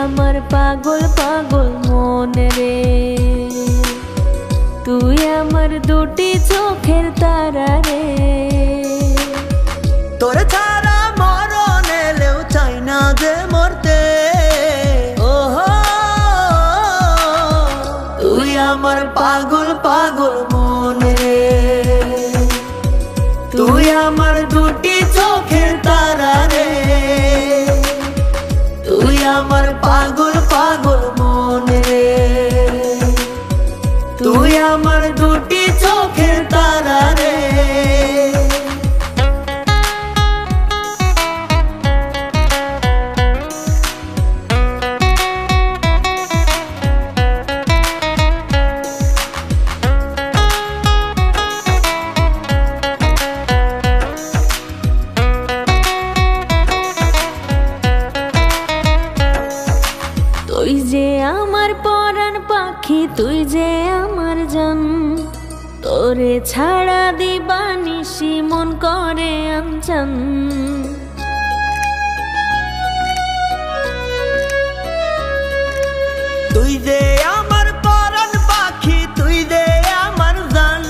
আমার পাগল পাগল মন রে, তুই আমার দুটি চোখের তারা রে। তোর ছাড়া মরণ এলেও চাই না যে মরতে, ওহো তুই আমার পাগল পাগল মন রে, তুই আমার দুটি চোখের তারা রে, তুই আমার পাগল পাগল মন রে, তুই আমার দুটি চোখের তারা রে। তুই যে আমার পরাণ পাখি, তুই যে আমার জান, তোরে ছাড়া দিবানিশি মন করে আনচান। তুই যে আমার পরাণ পাখি, তুই যে আমার জান,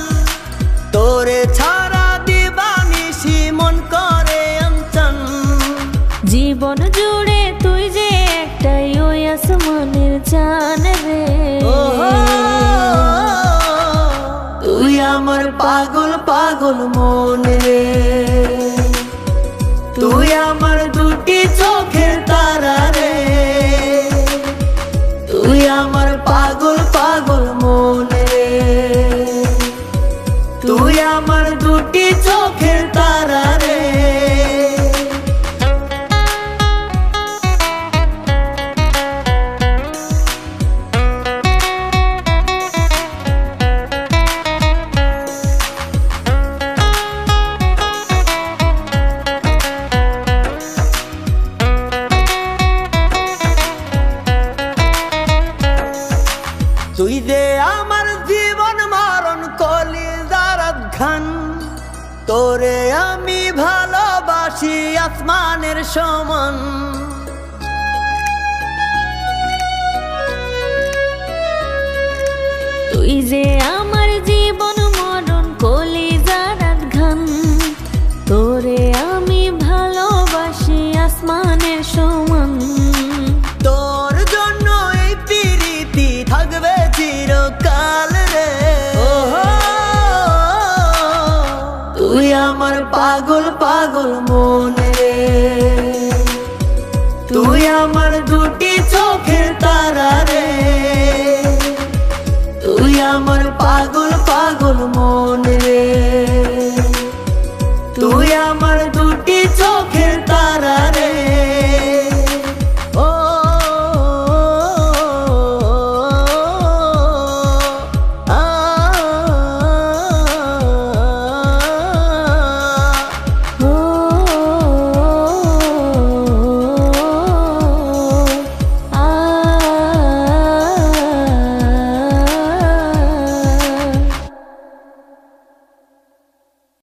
তোরে ছাড়া দিবানিশি মন করে আনচান। জীবন জুড়ে তুই যে একটাই ওই আসমানের চান রে, তুই আমার পাগল পাগল মন রে, তুই আমার দুটি চোখের তারা রে, তুই আমার পাগল পাগল মন রে, তুই আমার দুটি চোখের তারা রে। তুই যে আমার জীবন মরণ কলিজার খান, তোরে আমি ভালোবাসি আসমানের সমান। তুই যে আমার জীবন মরণ কলিজার ঘান, তোরে আমি ভালোবাসি আসমানের সমান। তোর জন্য এই প্রীতি থাকবে চিরকাল রে, তুই আমার পাগল পাগল মন রে, তুই আমার দুটি চোখের তারা রে, তুই আমার পাগল